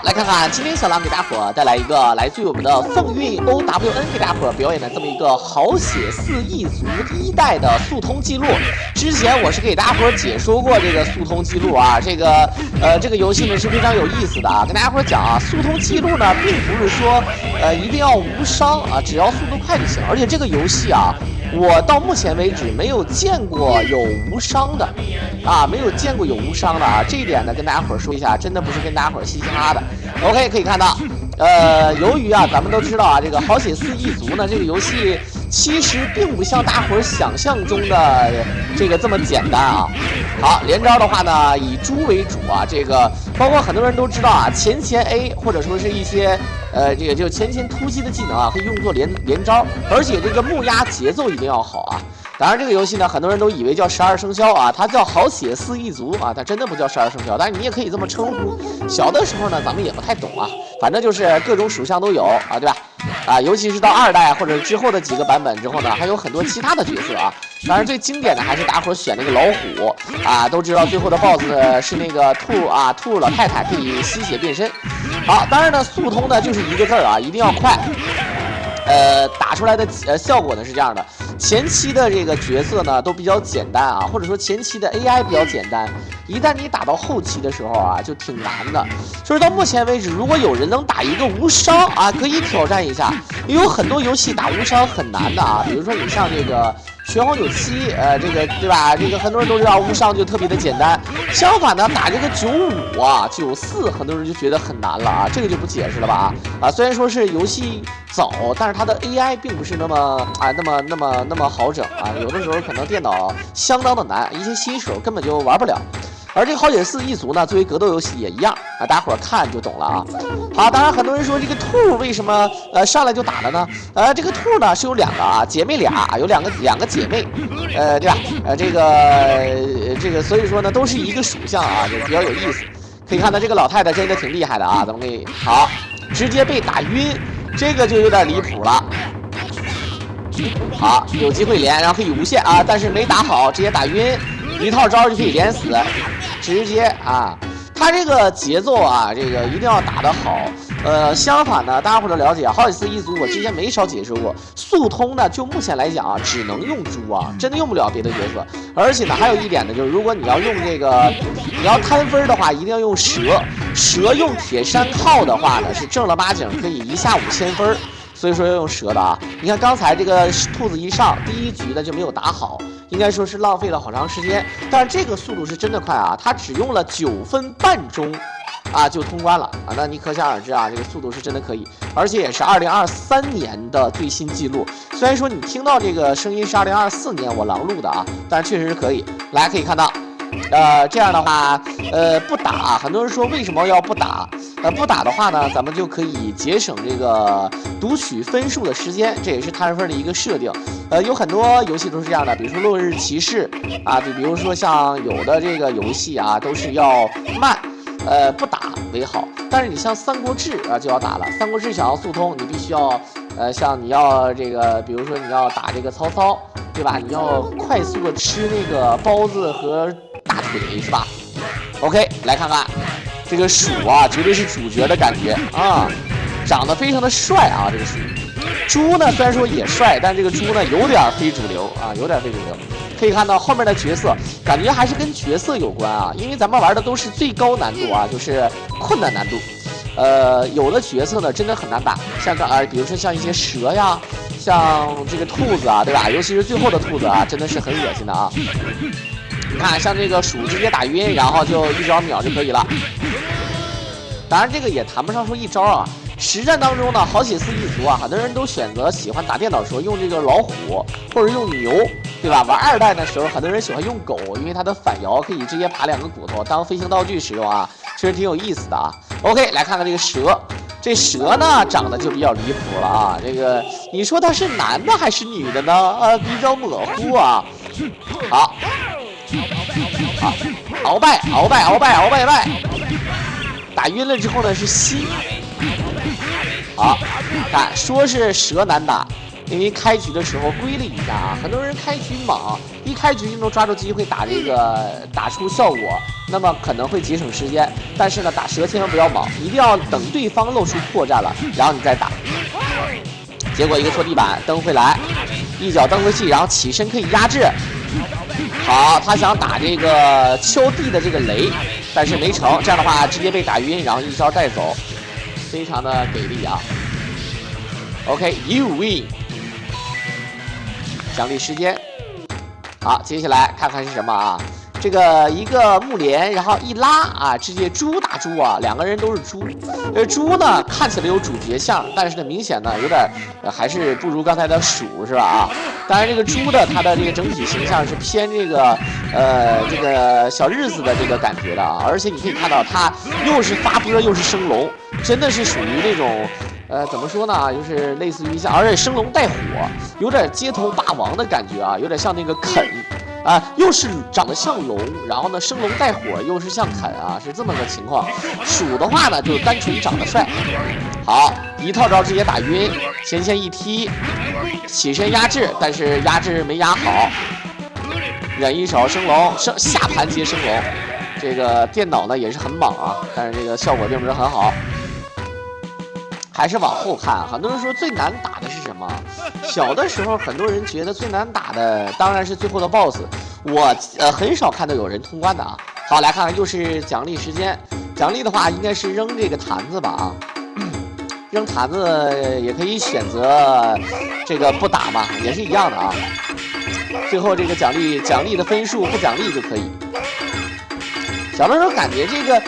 来看看今天小狼给大伙带来一个来自于我们的凤运 OWN 给大伙表演的这么一个好血4异族1代的速通记录。之前我是给大伙解说过这个速通记录啊，这个游戏呢是非常有意思的啊，跟大家伙讲啊，速通记录呢并不是说一定要无伤啊，只要速度快就行，而且这个游戏啊。我到目前为止没有见过有无伤的，啊，没有见过有无伤的啊，这一点呢跟大家伙说一下，真的不是跟大家伙嘻嘻哈哈的。OK， 可以看到，由于啊，咱们都知道啊，这个好血4异族呢，这个游戏其实并不像大伙想象中的这个这么简单啊。好，连招的话呢，以猪为主啊，这个包括很多人都知道啊，前 A 或者说是一些这个就前突击的技能啊，可以用作连招，而且这个木压节奏一定要好啊。当然，这个游戏呢，很多人都以为叫12生肖啊，它叫好血4异族啊，它真的不叫12生肖，但是你也可以这么称呼。小的时候呢，咱们也不太懂啊，反正就是各种属相都有啊，对吧？啊，尤其是到2代或者之后的几个版本之后呢，还有很多其他的角色啊。当然，最经典的还是大伙选那个老虎啊，都知道最后的 BOSS 是那个兔老太太，可以吸血变身。好，当然呢，速通呢就是一个字啊，一定要快。打出来的效果呢是这样的，前期的这个角色呢都比较简单啊，或者说前期的 AI 比较简单，一旦你打到后期的时候啊，就挺难的。就是到目前为止，如果有人能打一个无伤啊，可以挑战一下，因为有很多游戏打无伤很难的啊，比如说你像这个拳皇97，这个对吧？这个很多人都知道无伤就特别的简单。相反呢，打这个95啊、94，很多人就觉得很难了啊，这个就不解释了吧啊。虽然说是游戏早，但是它的 AI 并不是那么那么好整啊，有的时候可能电脑相当的难，一些新手根本就玩不了。而这个好血4异族呢，作为格斗游戏也一样啊，大家伙看就懂了啊。好，当然很多人说这个兔为什么上来就打了呢？这个兔呢是有2个啊，姐妹俩，有两个姐妹，对吧？这个所以说呢都是一个属相啊，就比较有意思。可以看到这个老太太真的挺厉害的啊，咱们可以好直接被打晕，这个就有点离谱了。好，有机会连，然后可以无限啊，但是没打好，直接打晕，一套招就可以连死，直接啊，他这个节奏啊，这个一定要打得好。相反呢，大家伙都了解啊，好血4异族我之前没少解说过，速通呢，就目前来讲啊，只能用猪啊，真的用不了别的角色。而且呢，还有一点呢，就是如果你要用这个，你要摊分的话，一定要用蛇用铁山靠的话呢，是正儿八经可以一下5000分。所以说要用蛇的啊！你看刚才这个兔子一上第一局呢就没有打好，应该说是浪费了好长时间。但是这个速度是真的快啊，它只用了9分半钟啊就通关了啊！那你可想而知啊，这个速度是真的可以，而且也是2023年的最新记录。虽然说你听到这个声音是2024年我狼录的啊，但是确实是可以。来可以看到。这样的话，不打，很多人说为什么要不打？不打的话呢，咱们就可以节省这个读取分数的时间，这也是摊分的一个设定。有很多游戏都是这样的，比如说《落日骑士》啊，比如说像有的这个游戏啊，都是要慢，不打为好。但是你像《三国志》啊，就要打了，《三国志》想要速通，你必须要，像你要这个，比如说你要打这个曹操，对吧？你要快速的吃那个包子和大腿是吧 ？OK， 来看看这个鼠啊，绝对是主角的感觉啊，长得非常的帅啊，这个鼠。猪呢，虽然说也帅，但这个猪呢有点非主流啊，有点非主流。可以看到后面的角色，感觉还是跟角色有关啊，因为咱们玩的都是最高难度啊，就是困难难度。有的角色呢真的很难打，像比如说像一些蛇呀，像这个兔子啊，对吧？尤其是最后的兔子啊，真的是很恶心的啊。你看，像这个鼠直接打晕，然后就一招秒就可以了。当然，这个也谈不上说一招啊。实战当中呢，好血4异族啊，很多人都选择喜欢打电脑的时候用这个老虎或者用牛，对吧？玩2代的时候，很多人喜欢用狗，因为它的反摇可以直接爬2个骨头当飞行道具使用啊，确实挺有意思的啊。OK， 来看看这个蛇，这蛇呢长得就比较离谱了啊。这个你说它是男的还是女的呢？比较模糊啊。好。好，鳌拜，打晕了之后呢是心。好，看说是蛇难打，因为开局的时候归了一下啊，很多人开局莽，一开局就能抓住机会打出效果，那么可能会节省时间。但是呢，打蛇千万不要莽，一定要等对方露出破绽了，然后你再打。结果一个拖地板蹬回来，一脚蹬回去，然后起身可以压制。好，他想打这个敲地的这个雷，但是没成，这样的话直接被打晕，然后一招带走，非常的给力啊。OK， you win。奖励时间。好，接下来看看是什么啊？这个一个木帘，然后一拉啊，直接猪打猪啊，两个人都是猪。猪呢看起来有主角相，但是呢明显呢有点还是不如刚才的鼠是吧啊？当然这个猪的它的这个整体形象是偏这个小日子的这个感觉的啊，而且你可以看到它又是发波又是升龙，真的是属于那种。怎么说呢？就是类似于像，而且升龙带火，有点街头霸王的感觉啊，有点像那个肯啊，又是长得像龙，然后呢升龙带火，又是像肯啊，是这么个情况。鼠的话呢，就单纯长得帅。好，一套招直接打晕，前线一踢，起身压制，但是压制没压好，忍一手升龙，下盘接升龙。这个电脑呢也是很莽啊，但是这个效果并不是很好。还是往后看，很多人说最难打的是什么？小的时候，很多人觉得最难打的当然是最后的 BOSS。我很少看到有人通关的啊。好，来看看又是奖励时间。奖励的话，应该是扔这个坛子吧啊。扔坛子也可以选择这个不打嘛，也是一样的啊。最后这个奖励的分数不奖励就可以。小的时候感觉这个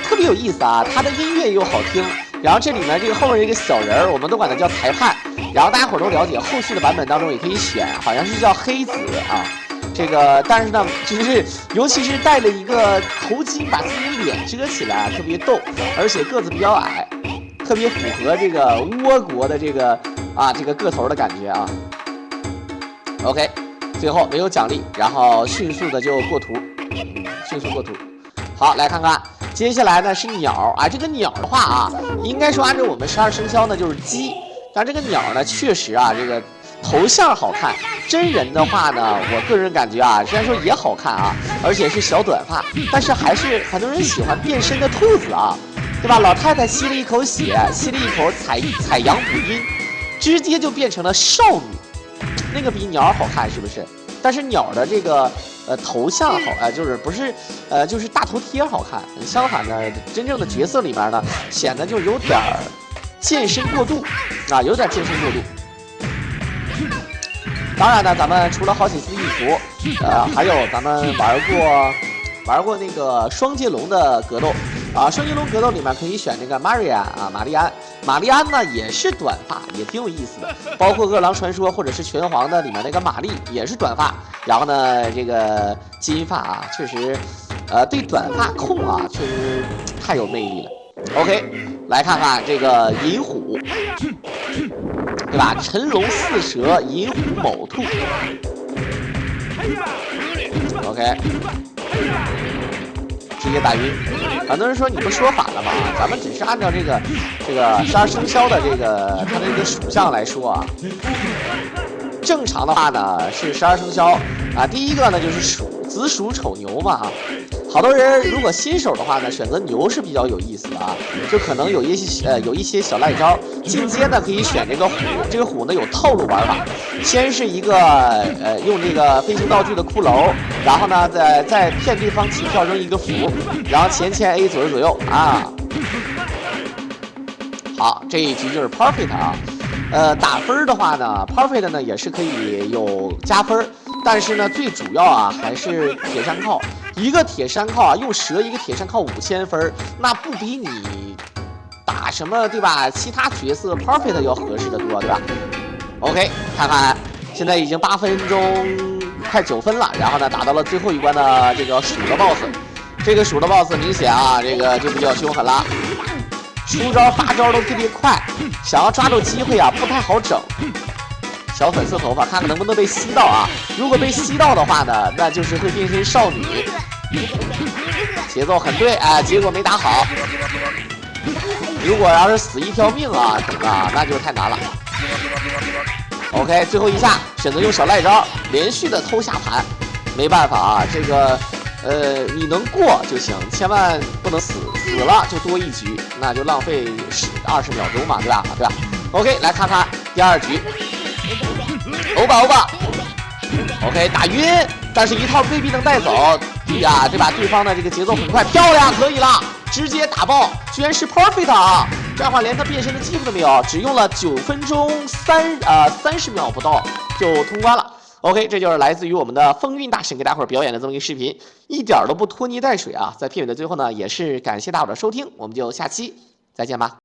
特别有意思啊，它的音乐又好听。然后这里面这个后面这个小人儿，我们都管它叫裁判。然后大家伙都了解，后续的版本当中也可以选，好像是叫黑子啊。这个但是呢，就是尤其是戴了一个头巾，把自己脸遮起来，特别逗，而且个子比较矮，特别符合这个倭国的这个个头的感觉啊。OK， 最后没有奖励，然后迅速的就过图，迅速过图。好，来看看。接下来呢是鸟啊，这个鸟的话啊，应该说按照我们12生肖呢就是鸡，但这个鸟呢确实啊，这个头像好看，真人的话呢，我个人感觉啊，虽然说也好看啊，而且是小短发，但是还是很多人喜欢变身的兔子啊，对吧？老太太吸了一口血，吸了一口采阳补阴，直接就变成了少女，那个比鸟好看是不是？但是鸟的这个头像好就是不是就是大头贴好看。相反呢，真正的角色里面呢，显得就有点健身过度啊，有点健身过度。当然呢，咱们除了好几次异服，还有咱们玩过那个双截龙的格斗啊，双截龙格斗里面可以选这个玛丽安啊，玛丽安呢也是短发，也挺有意思的。包括饿狼传说或者是拳皇的里面那个玛丽也是短发，然后呢这个金发啊，确实对短发控啊确实太有魅力了。OK， 来看看这个银虎，对吧？辰龙巳蛇银虎卯兔。OK， 直接打晕。很多人说你不说反了吗？咱们只是按照这个12生肖的它的这个属相来说啊。正常的话呢是12生肖啊，第一个呢就是鼠，子鼠丑牛嘛啊。好多人如果新手的话呢，选择牛是比较有意思的啊，就可能有一些小赖招。进阶呢可以选这个虎，这个虎呢有套路玩法，先是一个用这个飞行道具的骷髅，然后呢再骗对方起跳扔一个符，然后前 A 左右啊。好，这一局就是 perfect 啊。打分的话呢 ，perfect 呢也是可以有加分，但是呢最主要啊还是铁山靠。一个铁山靠啊，用蛇一个铁山靠5000分，那不比你打什么对吧？其他角色 perfect 要合适的多，对吧 ？OK， 看看现在已经8分钟，快9分了，然后呢打到了最后一关的这个鼠的 boss， 这个鼠的 boss 明显啊，这个就比较凶狠了，出招发招都特别快，想要抓住机会啊不太好整。小粉色头发，看看能不能被吸到啊！如果被吸到的话呢，那就是会变身少女。节奏很对，哎，结果没打好。如果要是死一条命啊，整个那就太难了。OK， 最后一下选择用小赖招连续的偷下盘，没办法啊，这个你能过就行，千万不能死了就多一局，那就浪费20秒钟嘛，对吧？OK， 来看看第2局，欧巴 ，OK 打晕，但是一套未必能带走呀，对吧？对方的这个节奏很快，漂亮，可以了，直接打爆，居然是 perfect 啊！这样的话连他变身的机会都没有，只用了9分钟30秒不到就通关了。OK， 这就是来自于我们的风韵大神给大伙儿表演的这么一个视频，一点都不拖泥带水啊！在片尾的最后呢，也是感谢大伙儿的收听，我们就下期再见吧。